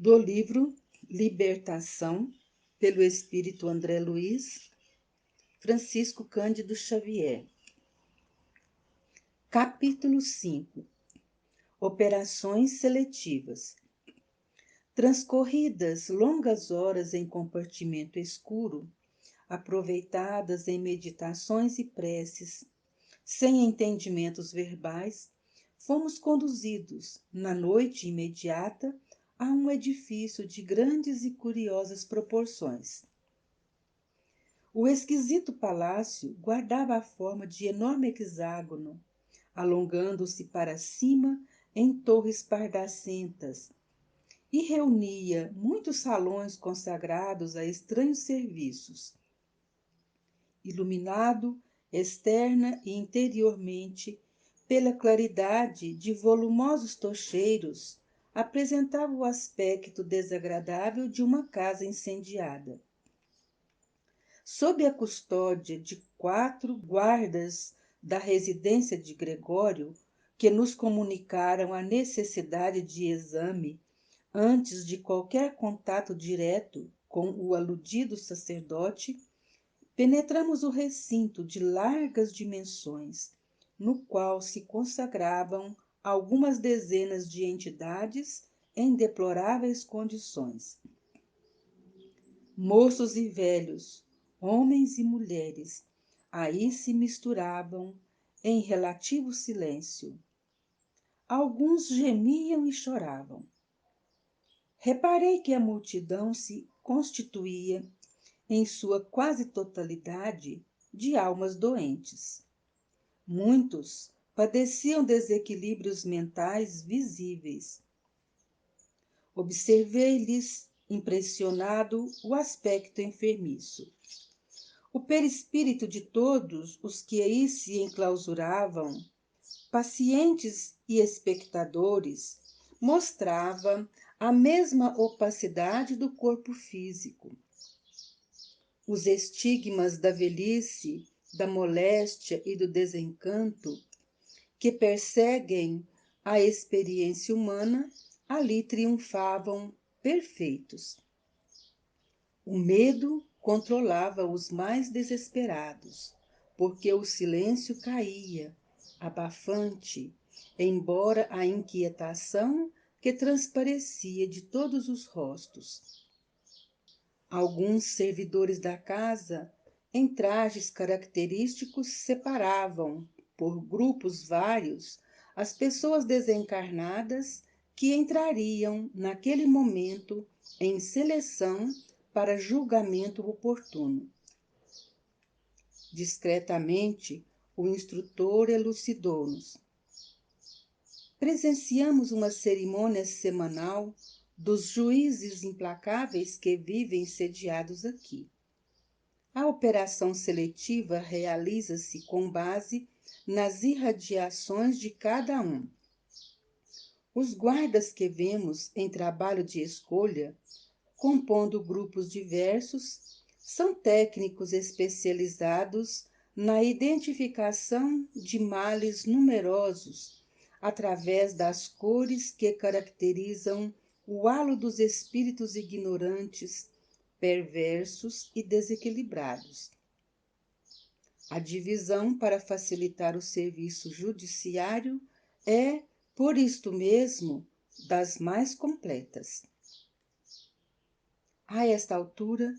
do livro Libertação, pelo espírito André Luiz, Francisco Cândido Xavier. Capítulo 5. Operações seletivas. Transcorridas longas horas em compartimento escuro, aproveitadas em meditações e preces, sem entendimentos verbais, fomos conduzidos, na noite imediata, a um edifício de grandes e curiosas proporções. O esquisito palácio guardava a forma de enorme hexágono, alongando-se para cima em torres pardacentas, e reunia muitos salões consagrados a estranhos serviços. Iluminado, externa e interiormente, pela claridade de volumosos tocheiros, apresentava o aspecto desagradável de uma casa incendiada. Sob a custódia de 4 guardas da residência de Gregório, que nos comunicaram a necessidade de exame antes de qualquer contato direto com o aludido sacerdote, penetramos o recinto de largas dimensões, no qual se consagravam algumas dezenas de entidades em deploráveis condições. Moços e velhos, homens e mulheres, aí se misturavam em relativo silêncio. Alguns gemiam e choravam. Reparei que a multidão se constituía, em sua quase totalidade, de almas doentes. Muitos padeciam desequilíbrios mentais visíveis. Observei-lhes, impressionado, o aspecto enfermiço. O perispírito de todos os que aí se enclausuravam, pacientes e espectadores, mostrava a mesma opacidade do corpo físico. Os estigmas da velhice, da moléstia e do desencanto que perseguem a experiência humana ali triunfavam perfeitos. O medo controlava os mais desesperados, porque o silêncio caía, abafante, embora a inquietação que transparecia de todos os rostos. Alguns servidores da casa, em trajes característicos, separavam, por grupos vários, as pessoas desencarnadas que entrariam, naquele momento, em seleção para julgamento oportuno. Discretamente, o instrutor elucidou-nos. Presenciamos uma cerimônia semanal dos juízes implacáveis que vivem sediados aqui. A operação seletiva realiza-se com base nas irradiações de cada um. Os guardas que vemos em trabalho de escolha, compondo grupos diversos, são técnicos especializados na identificação de males numerosos através das cores que caracterizam o halo dos espíritos ignorantes, perversos e desequilibrados. A divisão para facilitar o serviço judiciário é, por isto mesmo, das mais completas. A esta altura,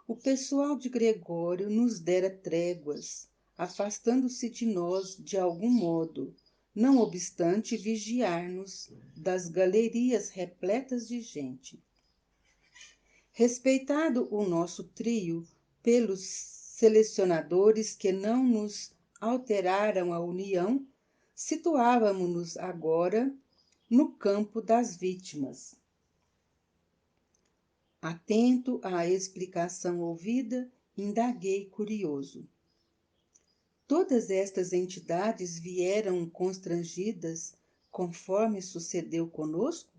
o pessoal de Gregório nos dera tréguas, afastando-se de nós de algum modo, não obstante vigiar-nos das galerias repletas de gente. Respeitado o nosso trio pelos selecionadores que não nos alteraram a união, situávamo-nos agora no campo das vítimas. Atento à explicação ouvida, indaguei curioso. Todas estas entidades vieram constrangidas, conforme sucedeu conosco?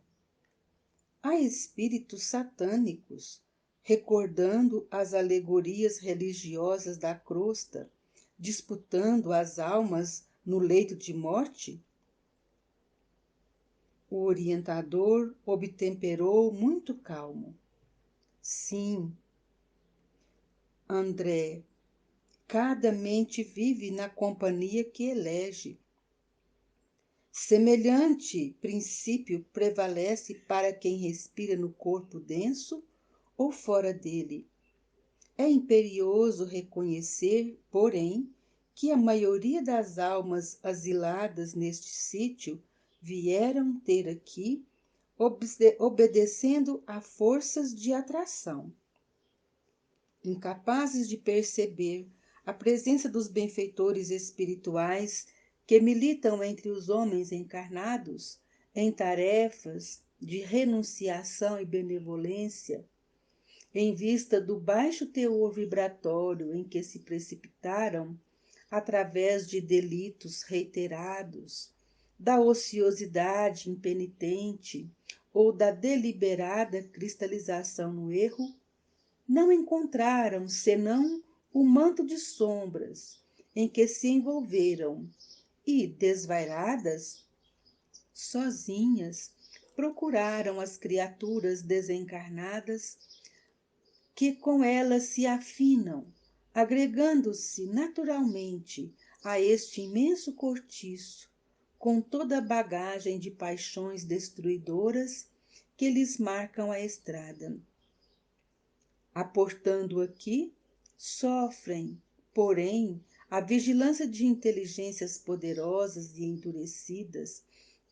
Há espíritos satânicos, recordando as alegorias religiosas da crosta, disputando as almas no leito de morte? O orientador obtemperou muito calmo. Sim, André, cada mente vive na companhia que elege. Semelhante princípio prevalece para quem respira no corpo denso ou fora dele. É imperioso reconhecer, porém, que a maioria das almas asiladas neste sítio vieram ter aqui obedecendo a forças de atração. Incapazes de perceber a presença dos benfeitores espirituais que militam entre os homens encarnados em tarefas de renunciação e benevolência, em vista do baixo teor vibratório em que se precipitaram através de delitos reiterados, da ociosidade impenitente ou da deliberada cristalização no erro, não encontraram senão o manto de sombras em que se envolveram e, desvairadas, sozinhas, procuraram as criaturas desencarnadas que com elas se afinam, agregando-se naturalmente a este imenso cortiço, com toda a bagagem de paixões destruidoras que lhes marcam a estrada. Aportando aqui, sofrem, porém, a vigilância de inteligências poderosas e endurecidas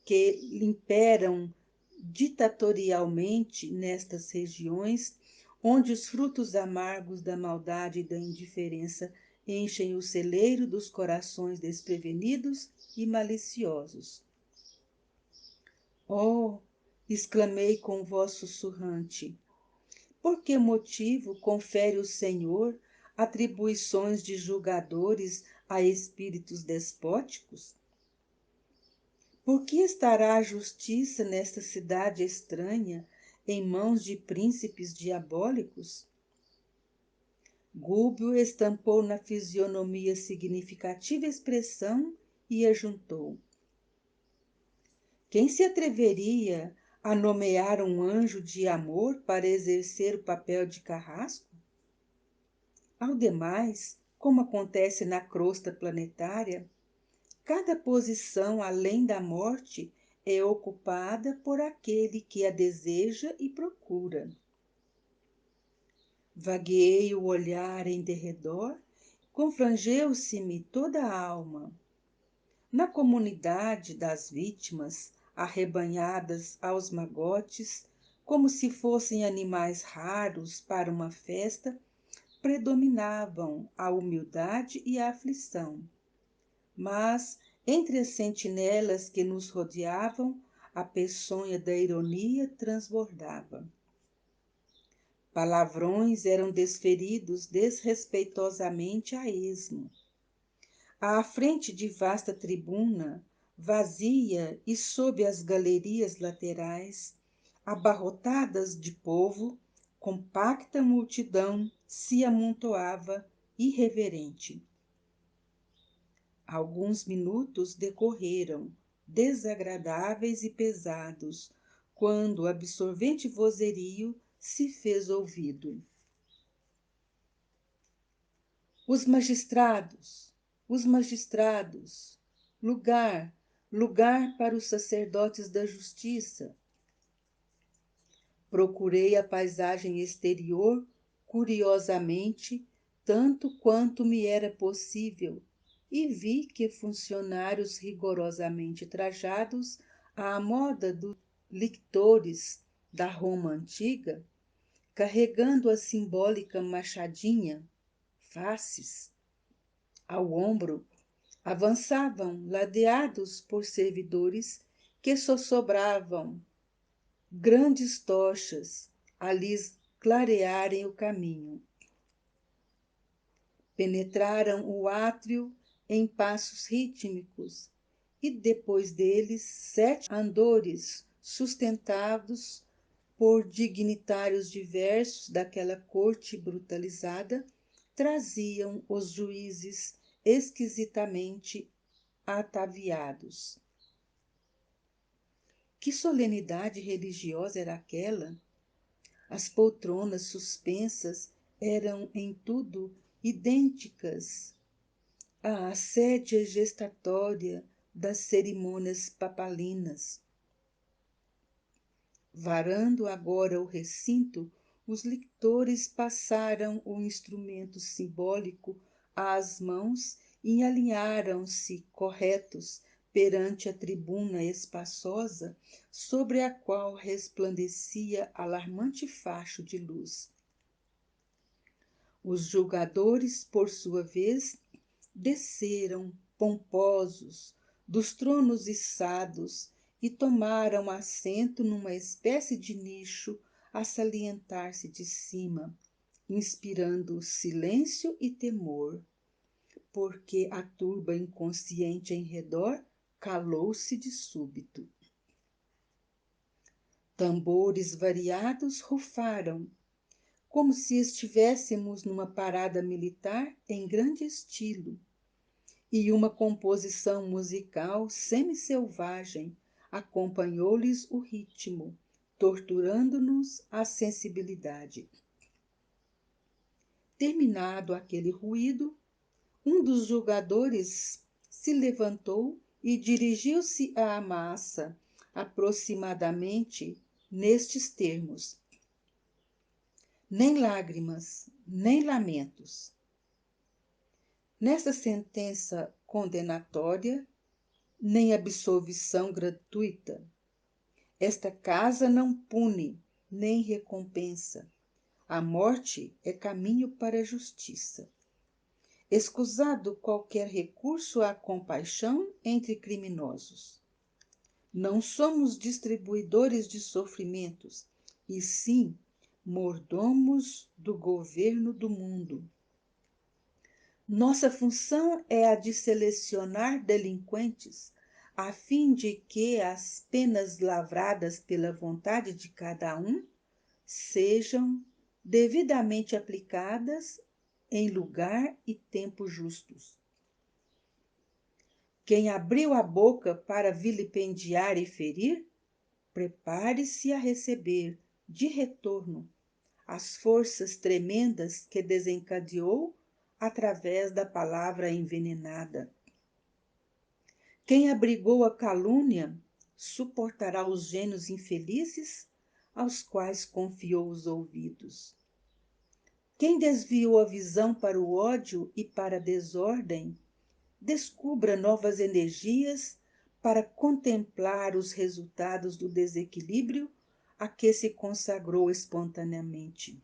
que imperam ditatorialmente nestas regiões, onde os frutos amargos da maldade e da indiferença enchem o celeiro dos corações desprevenidos e maliciosos. Oh! Exclamei com voz sussurrante. Por que motivo confere o Senhor atribuições de julgadores a espíritos despóticos? Por que estará a justiça nesta cidade estranha em mãos de príncipes diabólicos? Gúbio estampou na fisionomia significativa expressão e ajuntou. Quem se atreveria a nomear um anjo de amor para exercer o papel de carrasco? Ao demais, como acontece na crosta planetária, cada posição além da morte é ocupada por aquele que a deseja e procura. Vagueei o olhar em derredor, confrangeu-se-me toda a alma. Na comunidade das vítimas, arrebanhadas aos magotes, como se fossem animais raros para uma festa, predominavam a humildade e a aflição. Mas, entre as sentinelas que nos rodeavam, a peçonha da ironia transbordava. Palavrões eram desferidos desrespeitosamente a esmo. À frente de vasta tribuna, vazia e sob as galerias laterais, abarrotadas de povo, compacta multidão se amontoava irreverente. Alguns minutos decorreram, desagradáveis e pesados, quando o absorvente vozerio se fez ouvido. Os magistrados, lugar, lugar para os sacerdotes da justiça. Procurei a paisagem exterior, curiosamente, tanto quanto me era possível, e vi que funcionários rigorosamente trajados à moda dos lictores da Roma antiga, carregando a simbólica machadinha, faces, ao ombro, avançavam ladeados por servidores que sossobravam grandes tochas a lhes clarearem o caminho. Penetraram o átrio em passos rítmicos e depois deles 7 andores sustentados por dignitários diversos daquela corte brutalizada traziam os juízes esquisitamente ataviados. Que solenidade religiosa era aquela? As poltronas suspensas eram em tudo idênticas à assédia gestatória das cerimônias papalinas. Varando agora o recinto, os lictores passaram o instrumento simbólico às mãos e alinharam-se corretos perante a tribuna espaçosa sobre a qual resplandecia alarmante facho de luz. Os julgadores, por sua vez, desceram pomposos dos tronos içados e tomaram assento numa espécie de nicho a salientar-se de cima, inspirando silêncio e temor, porque a turba inconsciente em redor calou-se de súbito. Tambores variados rufaram, como se estivéssemos numa parada militar em grande estilo, e uma composição musical semi-selvagem acompanhou-lhes o ritmo, torturando-nos a sensibilidade. Terminado aquele ruído, um dos julgadores se levantou e dirigiu-se à massa, aproximadamente nestes termos: nem lágrimas, nem lamentos. Nesta sentença condenatória, nem absolvição gratuita. Esta casa não pune, nem recompensa. A morte é caminho para a justiça. Escusado qualquer recurso à compaixão entre criminosos. Não somos distribuidores de sofrimentos, e sim mordomos do governo do mundo. Nossa função é a de selecionar delinquentes, a fim de que as penas lavradas pela vontade de cada um sejam devidamente aplicadas em lugar e tempo justos. Quem abriu a boca para vilipendiar e ferir, prepare-se a receber, de retorno, as forças tremendas que desencadeou através da palavra envenenada. Quem abrigou a calúnia suportará os gênios infelizes aos quais confiou os ouvidos. Quem desviou a visão para o ódio e para a desordem, descubra novas energias para contemplar os resultados do desequilíbrio a que se consagrou espontaneamente.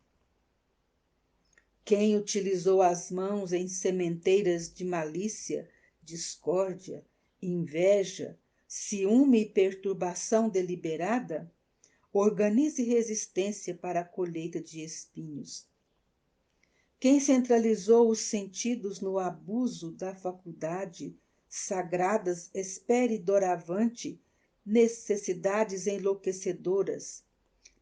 Quem utilizou as mãos em sementeiras de malícia, discórdia, inveja, ciúme e perturbação deliberada, organize resistência para a colheita de espinhos. Quem centralizou os sentidos no abuso da faculdade sagradas, espere doravante necessidades enlouquecedoras,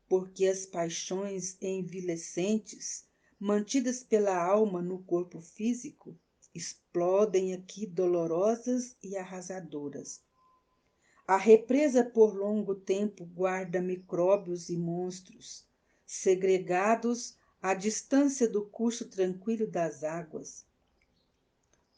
porque as paixões envilecentes mantidas pela alma no corpo físico, explodem aqui dolorosas e arrasadoras. A represa por longo tempo guarda micróbios e monstros, segregados à distância do curso tranquilo das águas.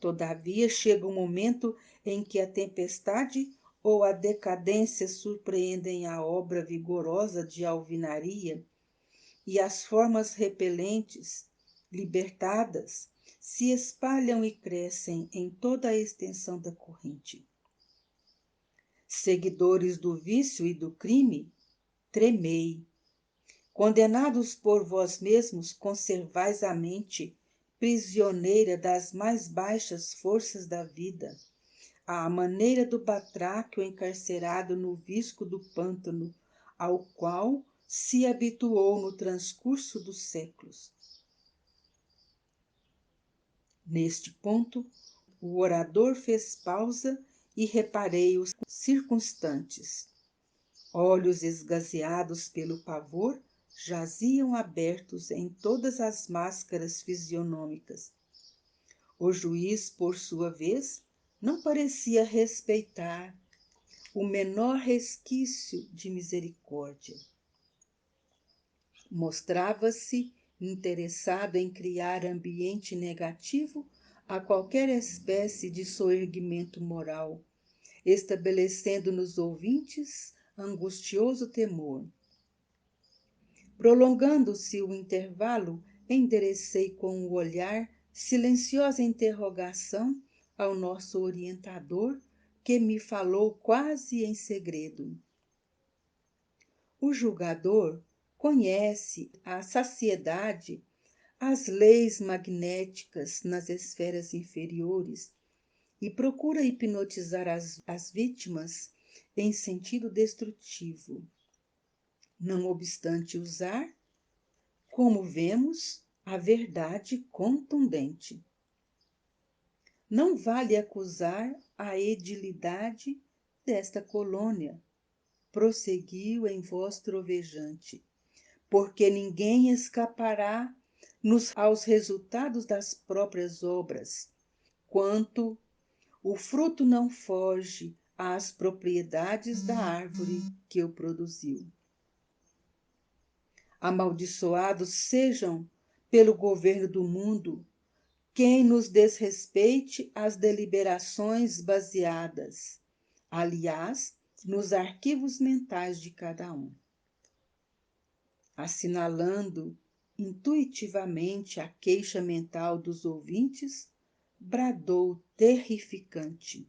Todavia chega o momento em que a tempestade ou a decadência surpreendem a obra vigorosa de alvenaria, e as formas repelentes, libertadas, se espalham e crescem em toda a extensão da corrente. Seguidores do vício e do crime, tremei. Condenados por vós mesmos, conservais a mente prisioneira das mais baixas forças da vida, à maneira do batráquio encarcerado no visco do pântano, ao qual se habituou no transcurso dos séculos. Neste ponto, o orador fez pausa e reparei os circunstantes. Olhos esgazeados pelo pavor jaziam abertos em todas as máscaras fisionômicas. O juiz, por sua vez, não parecia respeitar o menor resquício de misericórdia. Mostrava-se interessado em criar ambiente negativo a qualquer espécie de soerguimento moral, estabelecendo nos ouvintes angustioso temor. Prolongando-se o intervalo, enderecei com o olhar silenciosa interrogação ao nosso orientador, que me falou quase em segredo. O julgador conhece à saciedade as leis magnéticas nas esferas inferiores e procura hipnotizar as vítimas em sentido destrutivo. Não obstante usar, como vemos, a verdade contundente. Não vale acusar a edilidade desta colônia, prosseguiu em voz trovejante, porque ninguém escapará aos resultados das próprias obras, quanto o fruto não foge às propriedades da árvore que o produziu. Amaldiçoados sejam pelo governo do mundo quem nos desrespeite às deliberações baseadas, aliás, nos arquivos mentais de cada um. Assinalando intuitivamente a queixa mental dos ouvintes, bradou terrificante: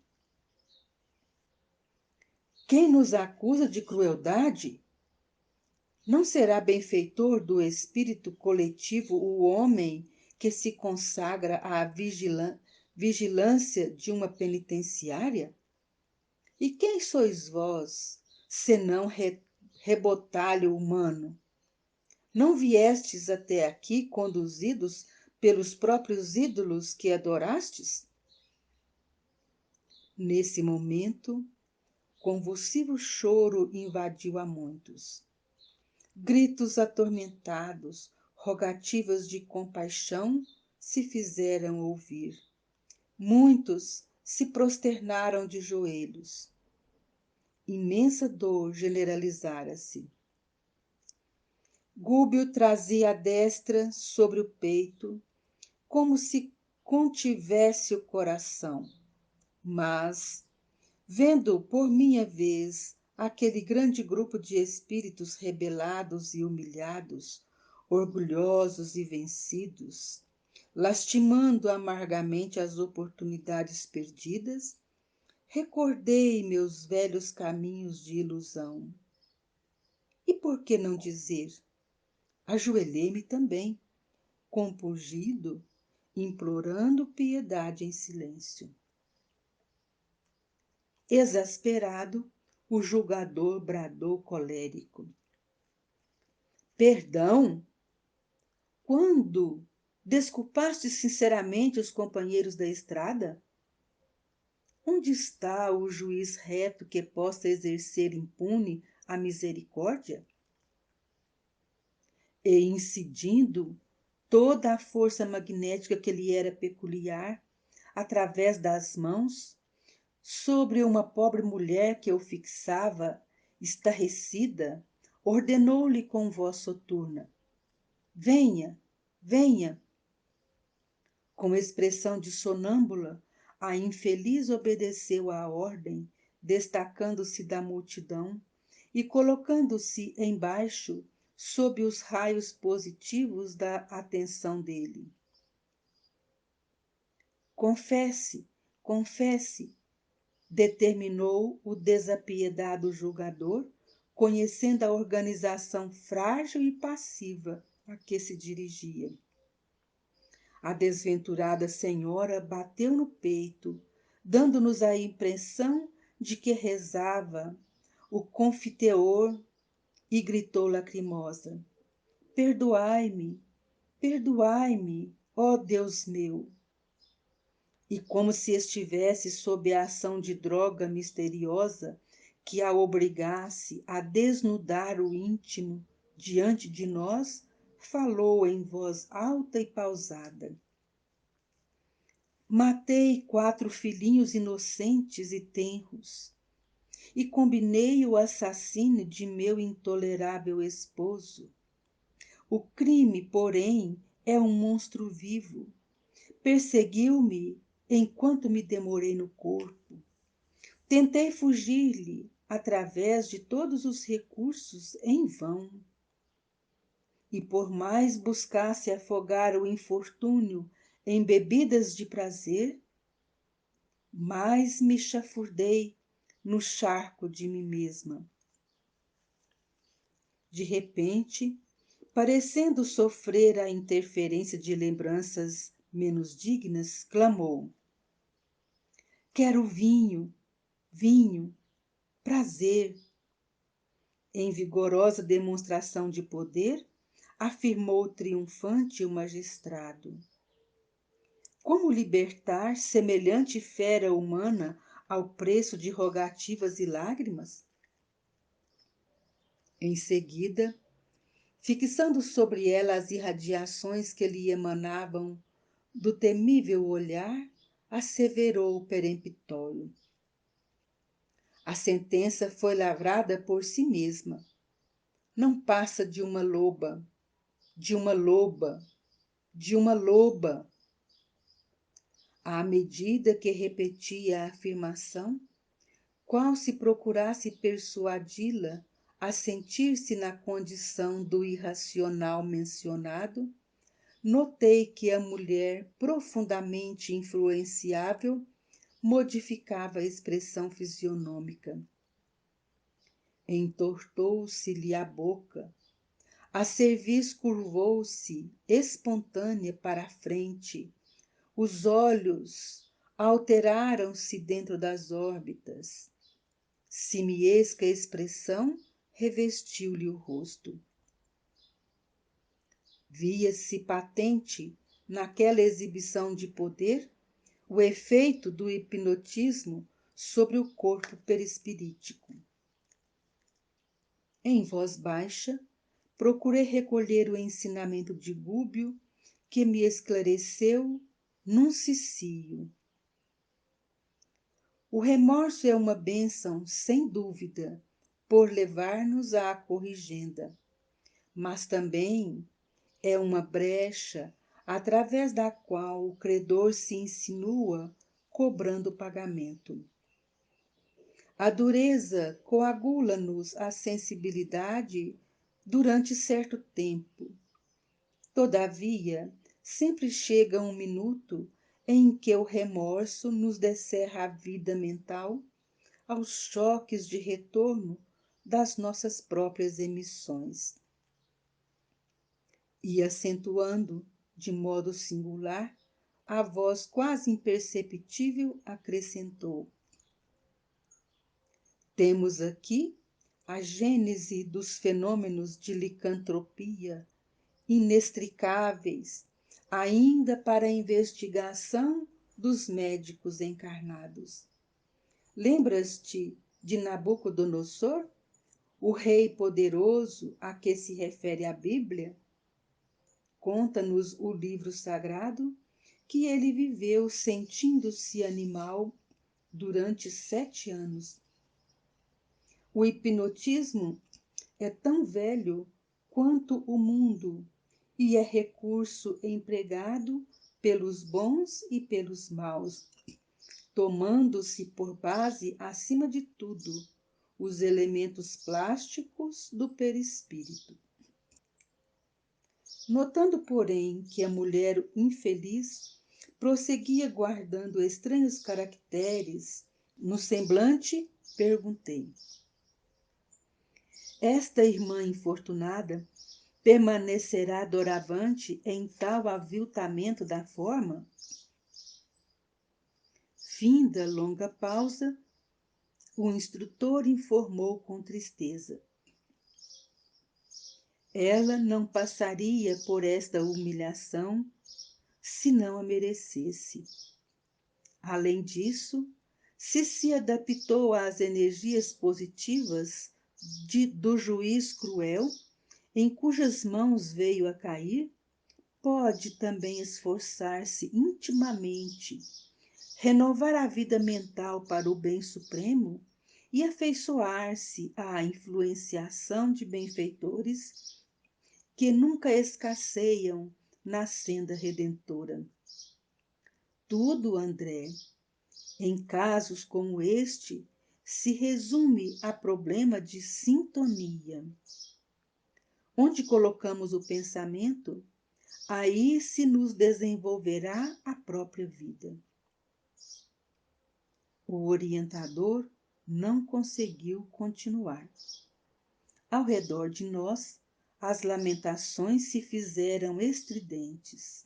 quem nos acusa de crueldade? Não será benfeitor do espírito coletivo o homem que se consagra à vigilância de uma penitenciária? E quem sois vós, senão rebotalho humano? Não viestes até aqui conduzidos pelos próprios ídolos que adorastes? Nesse momento, convulsivo choro invadiu a muitos. Gritos atormentados, rogativas de compaixão se fizeram ouvir. Muitos se prosternaram de joelhos. Imensa dor generalizara-se. Gúbio trazia a destra sobre o peito, como se contivesse o coração, mas, vendo por minha vez aquele grande grupo de espíritos rebelados e humilhados, orgulhosos e vencidos, lastimando amargamente as oportunidades perdidas, recordei meus velhos caminhos de ilusão. E por que não dizer? Ajoelhei-me também, compungido, implorando piedade em silêncio. Exasperado, o julgador bradou colérico: perdão? Quando? Desculpaste sinceramente os companheiros da estrada? Onde está o juiz reto que possa exercer impune a misericórdia? E incidindo toda a força magnética que lhe era peculiar, através das mãos, sobre uma pobre mulher que o fixava, estarrecida, ordenou-lhe com voz soturna: venha, venha. Com expressão de sonâmbula, a infeliz obedeceu à ordem, destacando-se da multidão e colocando-se embaixo, sob os raios positivos da atenção dele. Confesse, confesse, determinou o desapiedado julgador, conhecendo a organização frágil e passiva a que se dirigia. A desventurada senhora bateu no peito, dando-nos a impressão de que rezava o confiteor, e gritou lacrimosa: perdoai-me, perdoai-me, ó Deus meu. E como se estivesse sob a ação de droga misteriosa que a obrigasse a desnudar o íntimo diante de nós, falou em voz alta e pausada: matei 4 filhinhos inocentes e tenros, e combinei o assassínio de meu intolerável esposo. O crime, porém, é um monstro vivo. Perseguiu-me enquanto me demorei no corpo. Tentei fugir-lhe através de todos os recursos em vão. E por mais buscasse afogar o infortúnio em bebidas de prazer, mais me chafurdei no charco de mim mesma. De repente, parecendo sofrer a interferência de lembranças menos dignas, clamou: quero vinho, vinho, prazer. Em vigorosa demonstração de poder, afirmou triunfante o magistrado. Como libertar semelhante fera humana ao preço de rogativas e lágrimas? Em seguida, fixando sobre ela as irradiações que lhe emanavam do temível olhar, asseverou peremptório: a sentença foi lavrada por si mesma. Não passa de uma loba, de uma loba, de uma loba. À medida que repetia a afirmação, qual se procurasse persuadi-la a sentir-se na condição do irracional mencionado, notei que a mulher, profundamente influenciável, modificava a expressão fisionômica. Entortou-se-lhe a boca, a cerviz curvou-se, espontânea para a frente, os olhos alteraram-se dentro das órbitas. Simiesca expressão revestiu-lhe o rosto. Via-se patente, naquela exibição de poder, o efeito do hipnotismo sobre o corpo perispirítico. Em voz baixa, procurei recolher o ensinamento de Gúbio, que me esclareceu num cicio. O remorso é uma bênção, sem dúvida, por levar-nos à corrigenda, mas também é uma brecha através da qual o credor se insinua cobrando pagamento. A dureza coagula-nos a sensibilidade durante certo tempo. Todavia, sempre chega um minuto em que o remorso nos descerra a vida mental aos choques de retorno das nossas próprias emissões. E acentuando, de modo singular, a voz quase imperceptível acrescentou: temos aqui a gênese dos fenômenos de licantropia, inextricáveis, ainda para a investigação dos médicos encarnados. Lembras-te de Nabucodonosor, o rei poderoso a que se refere a Bíblia? Conta-nos o livro sagrado que ele viveu sentindo-se animal durante 7 anos. O hipnotismo é tão velho quanto o mundo e é recurso empregado pelos bons e pelos maus, tomando-se por base, acima de tudo, os elementos plásticos do perispírito. Notando, porém, que a mulher infeliz prosseguia guardando estranhos caracteres no semblante, perguntei: esta irmã infortunada permanecerá doravante em tal aviltamento da forma? Finda longa pausa, o instrutor informou com tristeza: ela não passaria por esta humilhação se não a merecesse. Além disso, se adaptou às energias positivas do juiz cruel, em cujas mãos veio a cair, pode também esforçar-se intimamente, renovar a vida mental para o bem supremo e afeiçoar-se à influenciação de benfeitores que nunca escasseiam na senda redentora. Tudo, André, em casos como este, se resume a problema de sintonia. Onde colocamos o pensamento, aí se nos desenvolverá a própria vida. O orientador não conseguiu continuar. Ao redor de nós, as lamentações se fizeram estridentes.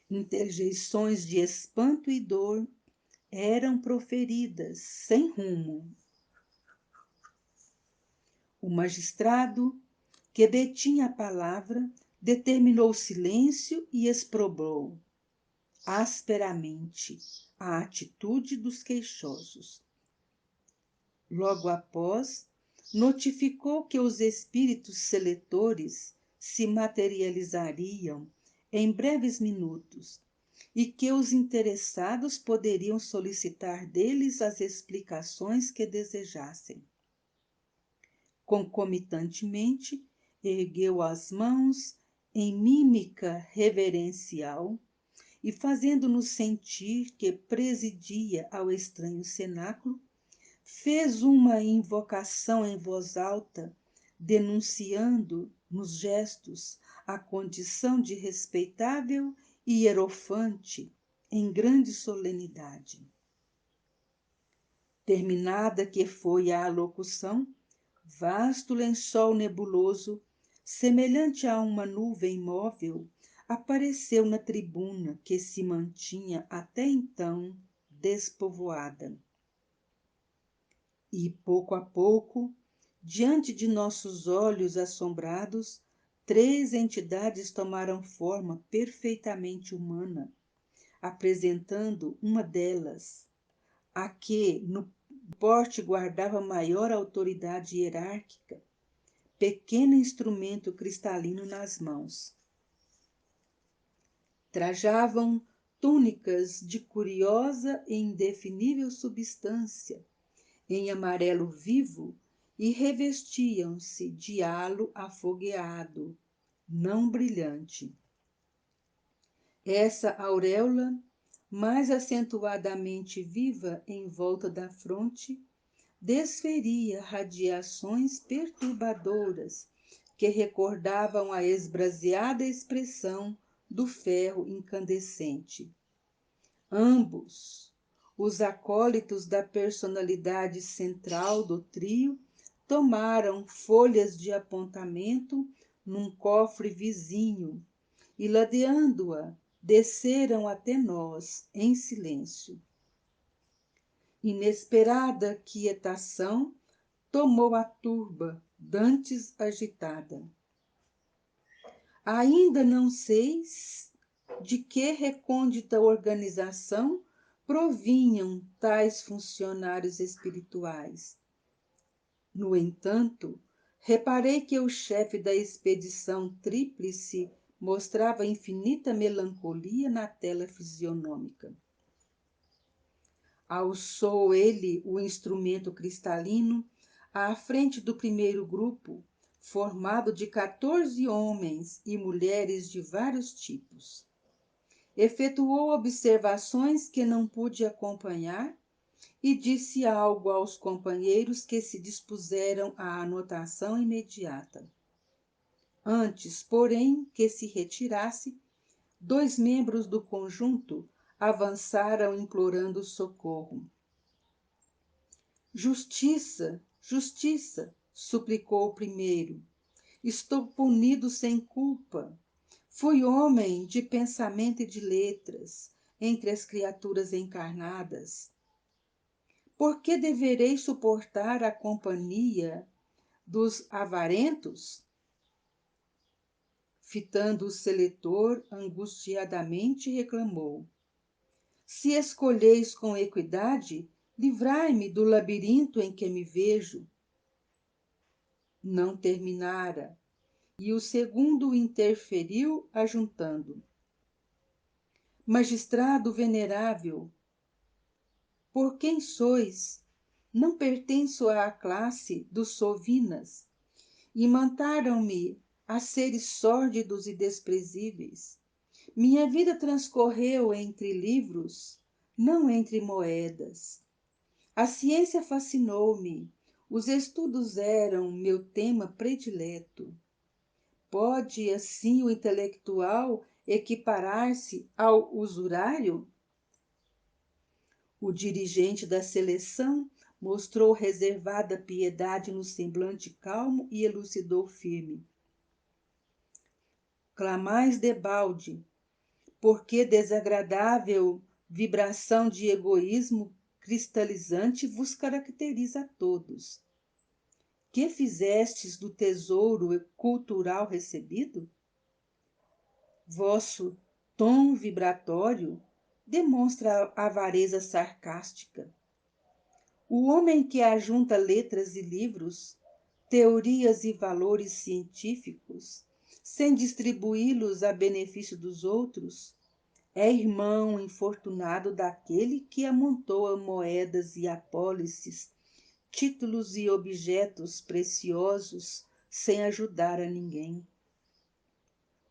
Interjeições de espanto e dor eram proferidas sem rumo. O magistrado, que detinha a palavra, determinou silêncio e exprobrou asperamente a atitude dos queixosos. Logo após, notificou que os espíritos seletores se materializariam em breves minutos e que os interessados poderiam solicitar deles as explicações que desejassem. Concomitantemente, ergueu as mãos em mímica reverencial e, fazendo-nos sentir que presidia ao estranho cenáculo, fez uma invocação em voz alta, denunciando nos gestos a condição de respeitável e hierofante em grande solenidade. Terminada que foi a alocução, vasto lençol nebuloso, semelhante a uma nuvem móvel, apareceu na tribuna que se mantinha até então despovoada. E, pouco a pouco, diante de nossos olhos assombrados, 3 entidades tomaram forma perfeitamente humana, apresentando uma delas, a que no porte guardava maior autoridade hierárquica, pequeno instrumento cristalino nas mãos. Trajavam túnicas de curiosa e indefinível substância, em amarelo vivo, e revestiam-se de halo afogueado, não brilhante. Essa auréola, mais acentuadamente viva em volta da fronte, desferia radiações perturbadoras que recordavam a esbraseada expressão do ferro incandescente. Ambos, os acólitos da personalidade central do trio, tomaram folhas de apontamento num cofre vizinho e, ladeando-a, desceram até nós em silêncio. Inesperada quietação tomou a turba, dantes agitada. Ainda não sei de que recôndita organização provinham tais funcionários espirituais. No entanto, reparei que o chefe da expedição tríplice mostrava infinita melancolia na tela fisionômica. Alçou ele o instrumento cristalino à frente do primeiro grupo, formado de 14 homens e mulheres de vários tipos. Efetuou observações que não pude acompanhar e disse algo aos companheiros que se dispuseram à anotação imediata. Antes, porém, que se retirasse, 2 membros do conjunto avançaram implorando socorro. Justiça, justiça, suplicou o primeiro. Estou punido sem culpa. Fui homem de pensamento e de letras, entre as criaturas encarnadas. Por que deverei suportar a companhia dos avarentos? Fitando o seletor, angustiadamente reclamou. Se escolheis com equidade, livrai-me do labirinto em que me vejo. Não terminara, e o segundo interferiu, ajuntando. Magistrado venerável, por quem sois? Não pertenço à classe dos sovinas. Imantaram-me a seres sórdidos e desprezíveis. Minha vida transcorreu entre livros, não entre moedas. A ciência fascinou-me. Os estudos eram meu tema predileto. Pode, assim, o intelectual equiparar-se ao usurário? O dirigente da seleção mostrou reservada piedade no semblante calmo e elucidou firme. Clamais debalde, porque desagradável vibração de egoísmo cristalizante vos caracteriza a todos. Que fizestes do tesouro cultural recebido? Vosso tom vibratório demonstra avareza sarcástica. O homem que ajunta letras e livros, teorias e valores científicos, sem distribuí-los a benefício dos outros, é irmão infortunado daquele que amontoa moedas e apólices, títulos e objetos preciosos sem ajudar a ninguém.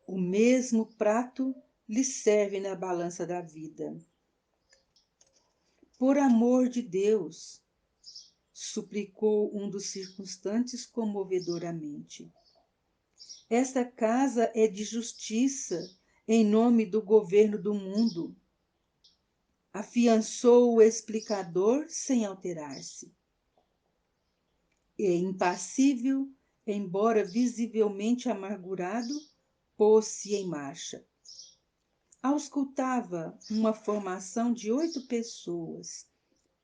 O mesmo prato lhe serve na balança da vida. Por amor de Deus, suplicou um dos circunstantes comovedoramente. Esta casa é de justiça em nome do governo do mundo. Afiançou o explicador sem alterar-se. E impassível, embora visivelmente amargurado, pôs-se em marcha. Auscultava uma formação de 8 pessoas.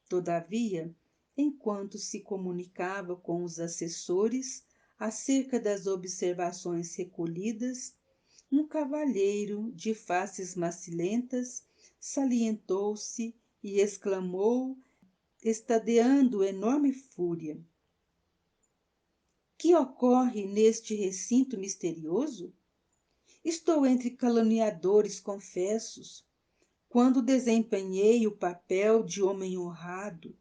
Todavia, enquanto se comunicava com os assessores acerca das observações recolhidas, um cavalheiro de faces macilentas salientou-se e exclamou, estadeando enorme fúria: que ocorre neste recinto misterioso? Estou entre caluniadores confessos. Quando desempenhei o papel de homem honrado,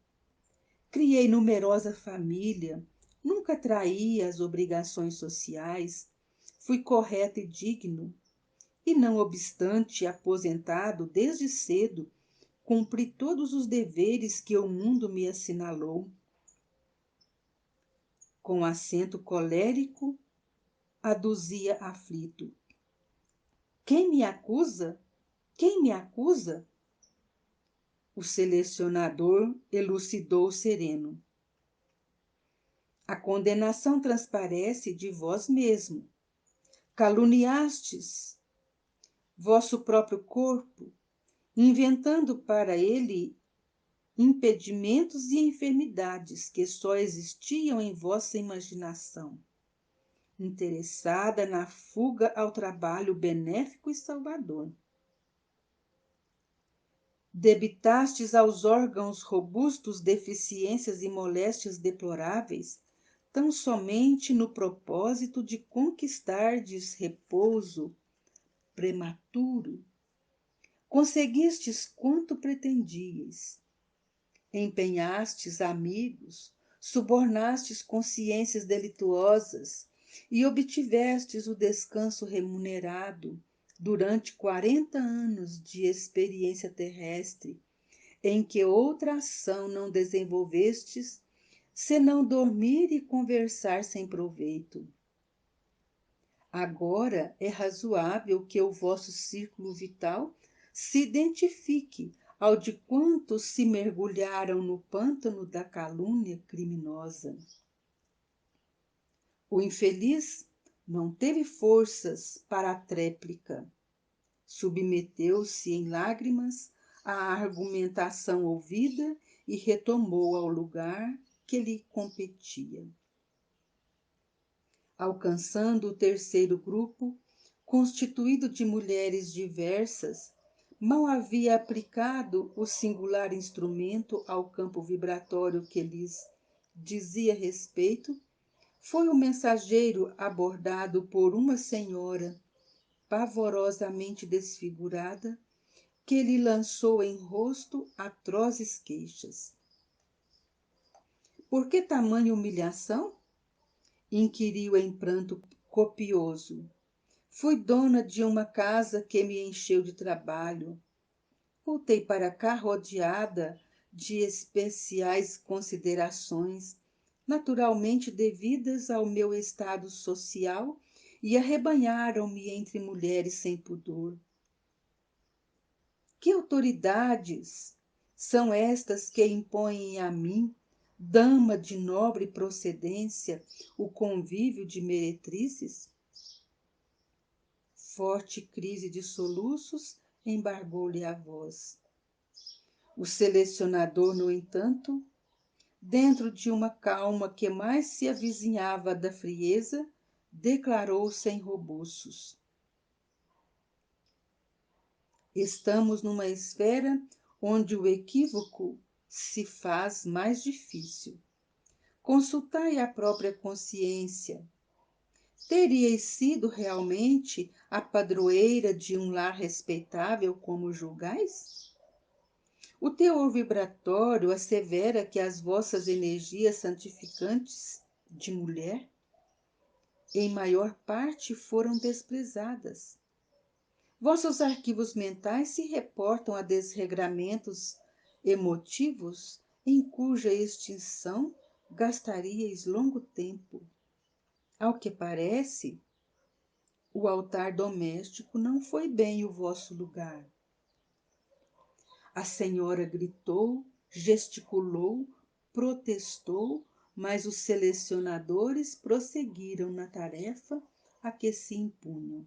criei numerosa família, nunca traí as obrigações sociais, fui correto e digno, e não obstante aposentado desde cedo, cumpri todos os deveres que o mundo me assinalou. Com acento colérico, aduzia aflito: quem me acusa? Quem me acusa? O selecionador elucidou sereno: a condenação transparece de vós mesmo. Caluniastes vosso próprio corpo, inventando para ele impedimentos e enfermidades que só existiam em vossa imaginação, interessada na fuga ao trabalho benéfico e salvador. Debitastes aos órgãos robustos deficiências e moléstias deploráveis, tão somente no propósito de conquistardes repouso prematuro. Conseguistes quanto pretendíeis. Empenhastes amigos, subornastes consciências delituosas e obtivestes o descanso remunerado durante 40 anos de experiência terrestre, em que outra ação não desenvolvestes, senão dormir e conversar sem proveito. Agora é razoável que o vosso círculo vital se identifique ao de quantos se mergulharam no pântano da calúnia criminosa. O infeliz não teve forças para a tréplica. Submeteu-se em lágrimas à argumentação ouvida e retomou ao lugar que lhe competia. Alcançando o terceiro grupo, constituído de mulheres diversas, mal havia aplicado o singular instrumento ao campo vibratório que lhes dizia respeito, foi o mensageiro abordado por uma senhora pavorosamente desfigurada, que lhe lançou em rosto atrozes queixas. Por que tamanha humilhação? Inquiriu em pranto copioso. Fui dona de uma casa que me encheu de trabalho. Voltei para cá rodeada de especiais considerações, naturalmente devidas ao meu estado social, e arrebanharam-me entre mulheres sem pudor. Que autoridades são estas que impõem a mim, dama de nobre procedência, o convívio de meretrizes? Forte crise de soluços embargou-lhe a voz. O selecionador, no entanto, dentro de uma calma que mais se avizinhava da frieza, declarou sem robuços: estamos numa esfera onde o equívoco se faz mais difícil. Consultai a própria consciência. Teríeis sido realmente a padroeira de um lar respeitável como julgais? O teor vibratório assevera que as vossas energias santificantes de mulher, em maior parte, foram desprezadas. Vossos arquivos mentais se reportam a desregramentos emotivos em cuja extinção gastaríeis longo tempo. Ao que parece, o altar doméstico não foi bem o vosso lugar. A senhora gritou, gesticulou, protestou, mas os selecionadores prosseguiram na tarefa a que se impunham.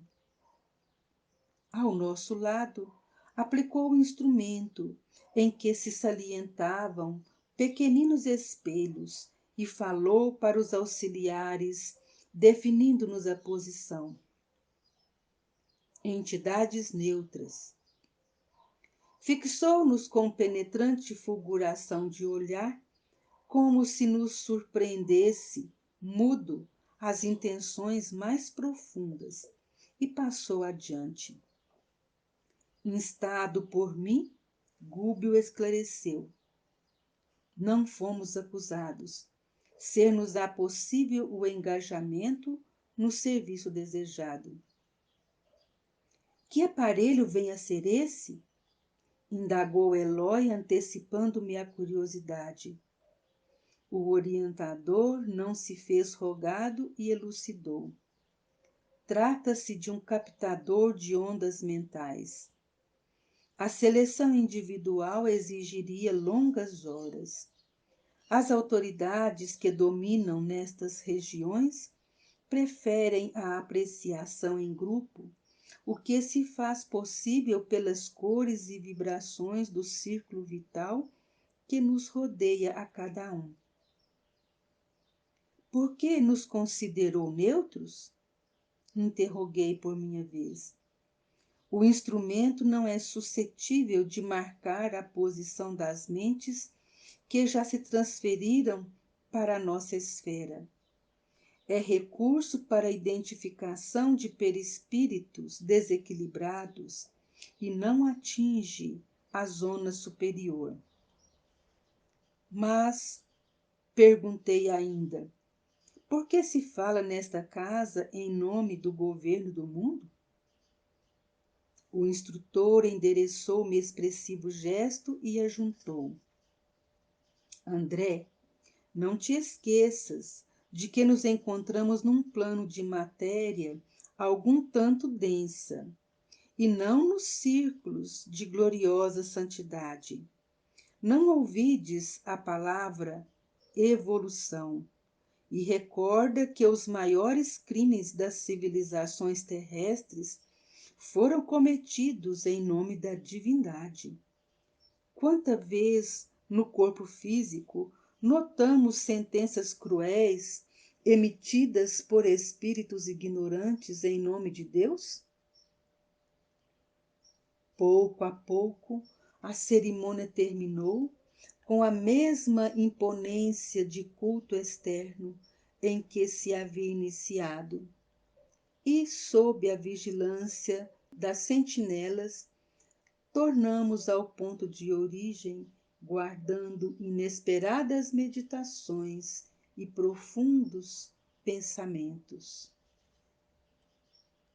Ao nosso lado, aplicou o instrumento em que se salientavam pequeninos espelhos e falou para os auxiliares, definindo-nos a posição. Entidades neutras. Fixou-nos com penetrante fulguração de olhar, como se nos surpreendesse, mudo, as intenções mais profundas, e passou adiante. Instado por mim, Gúbio esclareceu. Não fomos acusados. Ser-nos-á possível o engajamento no serviço desejado. Que aparelho vem a ser esse? Indagou Eloy, antecipando-me a curiosidade. O orientador não se fez rogado e elucidou. Trata-se de um captador de ondas mentais. A seleção individual exigiria longas horas. As autoridades que dominam nestas regiões preferem a apreciação em grupo, o que se faz possível pelas cores e vibrações do círculo vital que nos rodeia a cada um. Por que nos considerou neutros? Interroguei por minha vez. O instrumento não é suscetível de marcar a posição das mentes que já se transferiram para a nossa esfera. É recurso para a identificação de perispíritos desequilibrados e não atinge a zona superior. Mas, perguntei ainda, por que se fala nesta casa em nome do governo do mundo? O instrutor endereçou-me expressivo gesto e ajuntou. André, não te esqueças de que nos encontramos num plano de matéria algum tanto densa, e não nos círculos de gloriosa santidade. Não ouvides a palavra evolução, e recorda que os maiores crimes das civilizações terrestres foram cometidos em nome da divindade. Quanta vez no corpo físico notamos sentenças cruéis emitidas por espíritos ignorantes em nome de Deus? Pouco a pouco, a cerimônia terminou com a mesma imponência de culto externo em que se havia iniciado, e, sob a vigilância das sentinelas, tornamos ao ponto de origem guardando inesperadas meditações e profundos pensamentos.